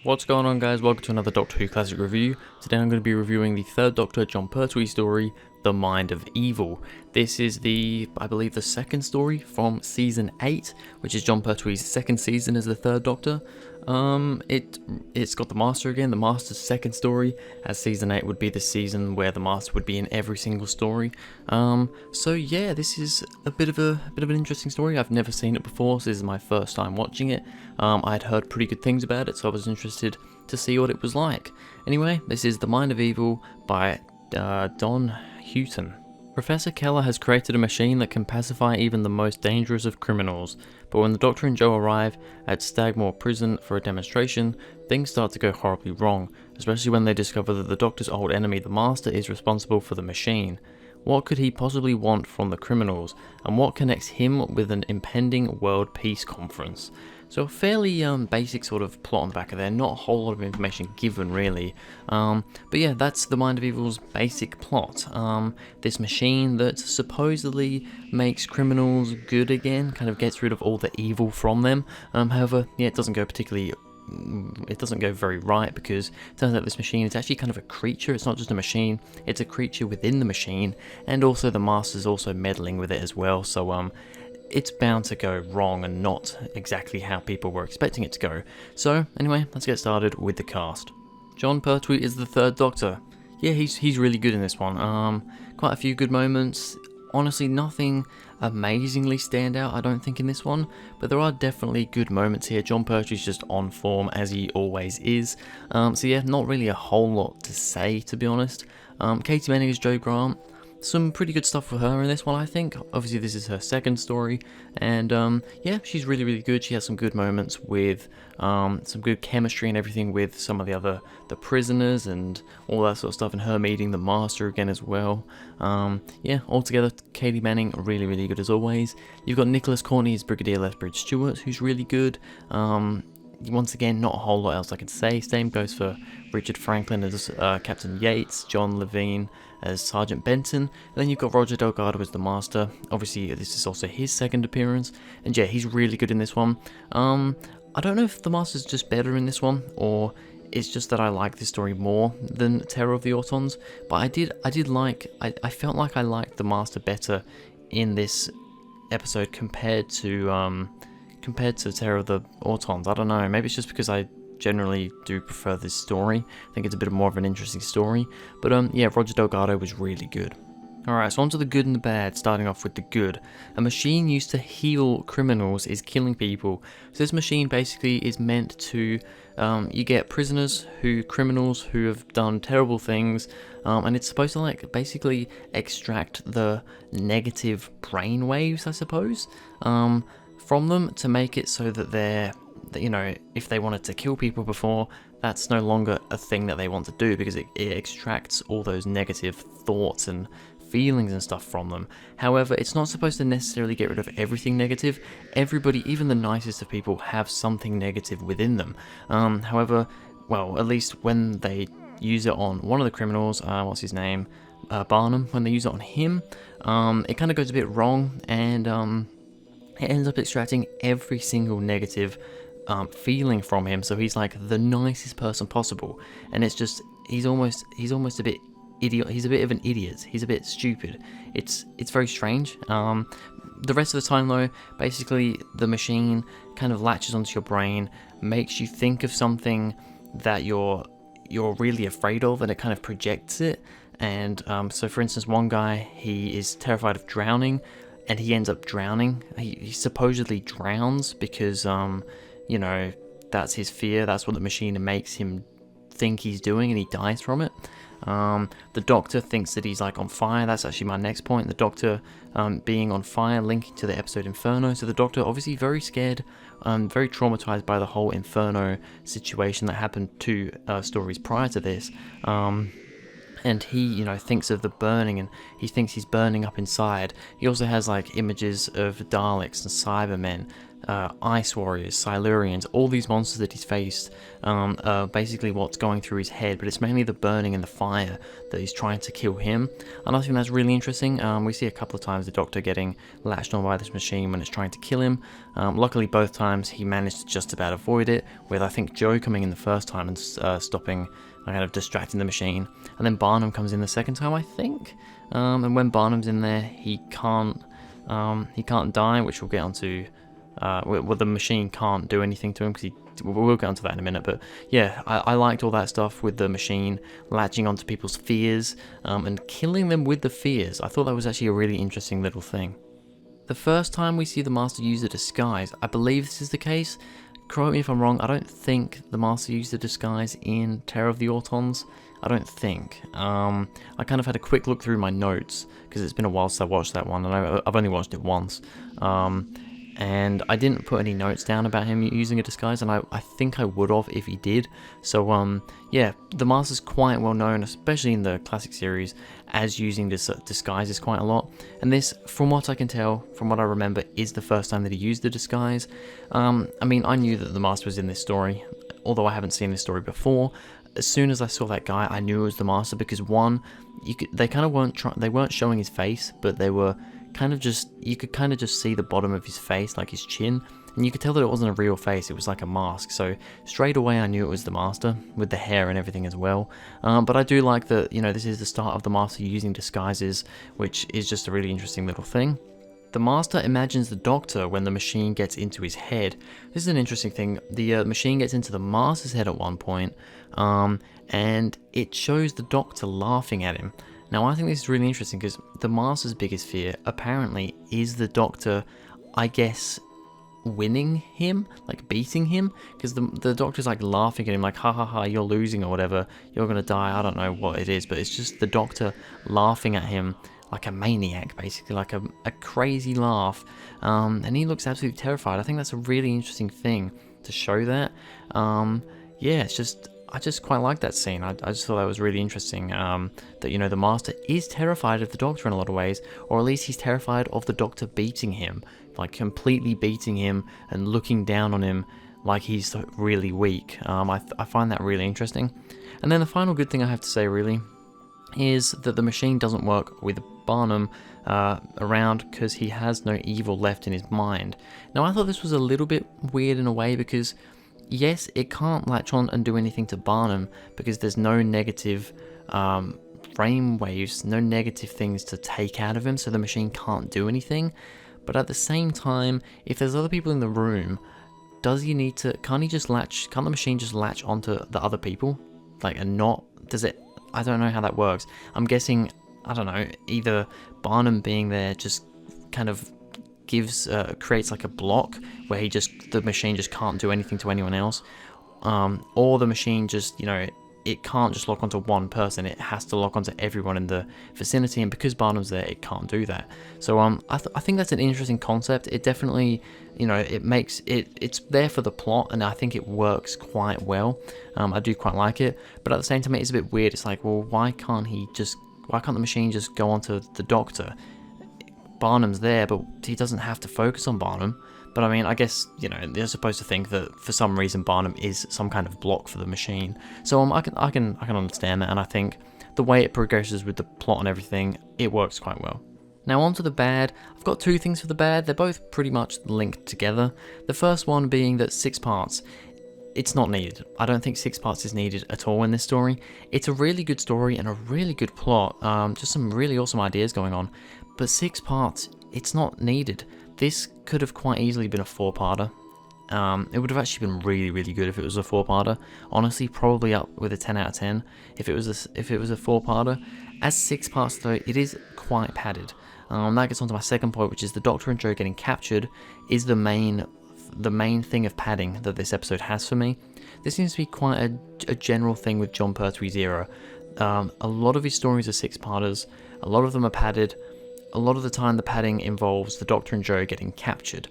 What's going on, guys? Welcome to another Doctor Who Classic review. Today I'm going to be reviewing the third Doctor, Jon Pertwee story, The Mind of Evil. This is I believe the second story from season 8, which is Jon Pertwee's second season as the third Doctor. It's got the Master again, the Master's second story, as season 8 would be the season where the Master would be in every single story. So yeah, this is a bit of an interesting story. I've never seen it before, so this is my first time watching it. I'd heard pretty good things about it, so I was interested to see what it was like. Anyway, this is The Mind of Evil by Don Houghton. Professor Keller has created a machine that can pacify even the most dangerous of criminals, but when the Doctor and Jo arrive at Stagmore Prison for a demonstration, things start to go horribly wrong, especially when they discover that the Doctor's old enemy, the Master, is responsible for the machine. What could he possibly want from the criminals, and what connects him with an impending World Peace Conference? So a fairly basic sort of plot on the back of there, not a whole lot of information given really. But yeah, that's The Mind of Evil's basic plot. This machine that supposedly makes criminals good again, kind of gets rid of all the evil from them. However, yeah, it doesn't go very right, because it turns out this machine is actually kind of a creature. It's not just a machine, it's a creature within the machine, and also the Master's also meddling with it as well, so it's bound to go wrong and not exactly how people were expecting it to go. So anyway, let's get started with the cast. Jon Pertwee is the third Doctor. Yeah, he's really good in this one. Quite a few good moments. Honestly, nothing amazingly stand out, I don't think, in this one, but there are definitely good moments here. Jon Pertwee's just on form, as he always is. So yeah, not really a whole lot to say, to be honest. Katie Manning is Jo Grant. Some pretty good stuff for her in this one, I think. Obviously, this is her second story, and yeah, she's really good. She has some good moments with some good chemistry and everything with some of the prisoners and all that sort of stuff, and her meeting the Master again as well. Yeah, altogether, Katie Manning really good as always. You've got Nicholas Courtney as Brigadier Lethbridge Stewart, who's really good. Once again, not a whole lot else I can say. Same goes for Richard Franklin as Captain Yates, John Levine as Sergeant Benton, and then you've got Roger Delgado as the Master. Obviously, this is also his second appearance, and yeah, he's really good in this one. I don't know if the Master's just better in this one, or it's just that I like this story more than Terror of the Autons, but I felt like I liked the Master better in this episode compared to Terror of the Autons. I don't know, maybe it's just because I generally do prefer this story. I think it's a bit more of an interesting story, but yeah, Roger Delgado was really good. Alright, so on to the good and the bad, starting off with the good. A machine used to heal criminals is killing people. So this machine basically is meant to, you get criminals who have done terrible things, and it's supposed to like basically extract the negative brain waves, I suppose, from them, to make it so that if they wanted to kill people before, that's no longer a thing that they want to do, because it extracts all those negative thoughts and feelings and stuff from them. However, it's not supposed to necessarily get rid of everything negative. Everybody, even the nicest of people, have something negative within them. However, well, at least when they use it on one of the criminals, what's his name? Barnum, when they use it on him, it kind of goes a bit wrong, and it ends up extracting every single negative feeling from him, so he's like the nicest person possible, and it's just he's almost a bit idiot. He's a bit of an idiot. He's a bit stupid. It's very strange. The rest of the time though, basically the machine kind of latches onto your brain, makes you think of something that you're really afraid of, and it kind of projects it. And so for instance, one guy, he is terrified of drowning, and he ends up drowning. He supposedly drowns because that's his fear. That's what the machine makes him think he's doing, and he dies from it. The Doctor thinks that he's like on fire. That's actually my next point. The Doctor being on fire, linking to the episode Inferno. So the Doctor obviously very scared, very traumatized by the whole Inferno situation that happened 2 stories prior to this. And he, thinks of the burning, and he thinks he's burning up inside. He also has like images of Daleks and Cybermen Ice Warriors, Silurians, all these monsters that he's faced are basically what's going through his head, but it's mainly the burning and the fire that he's trying to kill him. And I think that's really interesting. We see a couple of times the Doctor getting latched on by this machine when it's trying to kill him. Luckily, both times he managed to just about avoid it, with I think Joe coming in the first time and stopping, kind of distracting the machine, and then Barnum comes in the second time, I think. And when Barnum's in there, he can't die, which we'll get onto. Well, the machine can't do anything to him because we'll get onto that in a minute. But yeah, I liked all that stuff with the machine latching onto people's fears and killing them with the fears. I thought that was actually a really interesting little thing. The first time we see the Master use a disguise, I believe this is the case. Correct me if I'm wrong, I don't think the Master used a disguise in Terror of the Autons. I don't think. I kind of had a quick look through my notes because it's been a while since I watched that one, and I've only watched it once. And I didn't put any notes down about him using a disguise, and I think I would have if he did. So yeah, the Master's quite well known, especially in the classic series, as using disguises quite a lot. And this, from what I can tell, from what I remember, is the first time that he used the disguise. I mean, I knew that the Master was in this story, although I haven't seen this story before. As soon as I saw that guy, I knew it was the Master because one, they kind of weren't showing his face, but they were kind of just, you could kind of just see the bottom of his face, like his chin, and you could tell that it wasn't a real face, it was like a mask. So straight away I knew it was the Master, with the hair and everything as well. But I do like that, this is the start of the Master using disguises, which is just a really interesting little thing. The Master imagines the Doctor when the machine gets into his head. This is an interesting thing. The machine gets into the Master's head at one point, and it shows the Doctor laughing at him. Now, I think this is really interesting because the Master's biggest fear, apparently, is the Doctor, I guess, winning him, like beating him, because the Doctor's like laughing at him, like, ha ha ha, you're losing or whatever, you're gonna die, I don't know what it is, but it's just the Doctor laughing at him like a maniac, basically, like a crazy laugh, and he looks absolutely terrified. I think that's a really interesting thing to show that. Yeah, I just quite like that scene. I just thought that was really interesting, that, the Master is terrified of the Doctor in a lot of ways, or at least he's terrified of the Doctor beating him, like completely beating him and looking down on him like he's really weak. I find that really interesting. And then the final good thing I have to say, really, is that the machine doesn't work with Barnum around because he has no evil left in his mind. Now, I thought this was a little bit weird in a way because, yes, it can't latch on and do anything to Barnum because there's no negative frame waves, no negative things to take out of him, so the machine can't do anything. But at the same time, if there's other people in the room, can't the machine just latch onto the other people? I don't know how that works. I'm guessing, I don't know, either Barnum being there just kind of creates like a block where the machine just can't do anything to anyone else, or the machine just, it can't just lock onto one person, it has to lock onto everyone in the vicinity, and because Barnum's there, it can't do that. So I think that's an interesting concept. It definitely, it's there for the plot, and I think it works quite well. I do quite like it, but at the same time, it's a bit weird. It's like, well, why can't the machine just go onto the Doctor? Barnum's there, but he doesn't have to focus on Barnum. But I mean, I guess, they're supposed to think that for some reason Barnum is some kind of block for the machine. So I can understand that, and I think the way it progresses with the plot and everything, it works quite well. Now on to the bad. I've got two things for the bad. They're both pretty much linked together. The first one being that 6 parts, it's not needed. I don't think 6 parts is needed at all in this story. It's a really good story and a really good plot, just some really awesome ideas going on. But 6 parts, it's not needed. This could have quite easily been a 4-parter. It would have actually been really, really good if it was a 4-parter. Honestly, probably up with a 10 out of 10 if it was a 4-parter. As 6 parts though, it is quite padded. That gets on to my second point, which is the Doctor and Joe getting captured is the main thing of padding that this episode has for me. This seems to be quite a general thing with Jon Pertwee's era. A lot of his stories are 6-parters. A lot of them are padded. A lot of the time the padding involves the Doctor and Joe getting captured.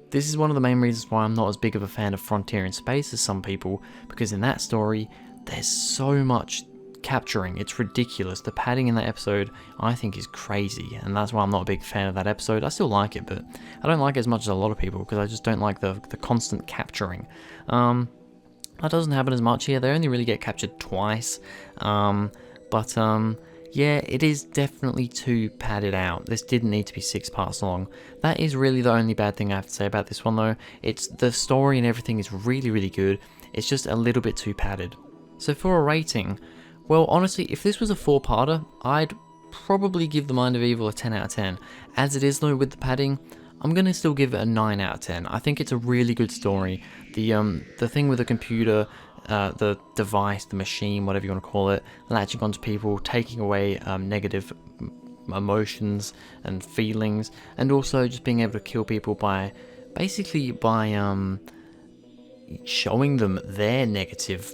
This is one of the main reasons why I'm not as big of a fan of Frontier in Space as some people, because in that story, there's so much capturing. It's ridiculous. The padding in that episode, I think, is crazy, and that's why I'm not a big fan of that episode. I still like it, but I don't like it as much as a lot of people, because I just don't like the constant capturing. That doesn't happen as much here. They only really get captured twice. Yeah, it is definitely too padded out. This didn't need to be 6 parts long. That is really the only bad thing I have to say about this one, though. It's the story and everything is really, really good. It's just a little bit too padded. So for a rating, well, honestly, if this was a 4-parter, I'd probably give The Mind of Evil a 10 out of 10. As it is, though, with the padding, I'm going to still give it a 9 out of 10. I think it's a really good story. The thing with the computer, the device, the machine, whatever you want to call it, latching onto people, taking away negative emotions and feelings, and also just being able to kill people by showing them their negative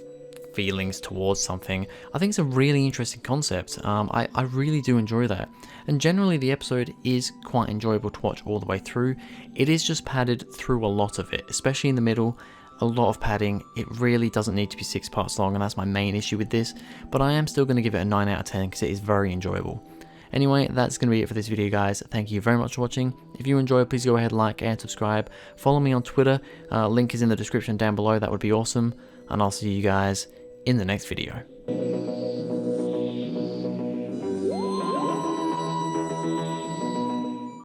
feelings towards something. I think it's a really interesting concept. I really do enjoy that, and generally the episode is quite enjoyable to watch all the way through. It is just padded through a lot of it, especially in the middle. A lot of padding. It really doesn't need to be 6 parts long, and that's my main issue with this, but I am still going to give it a 9 out of 10 because it is very enjoyable. Anyway, that's going to be it for this video, guys. Thank you very much for watching. If you enjoyed, please go ahead, like and subscribe. Follow me on Twitter. Link is in the description down below. That would be awesome. And I'll see you guys in the next video.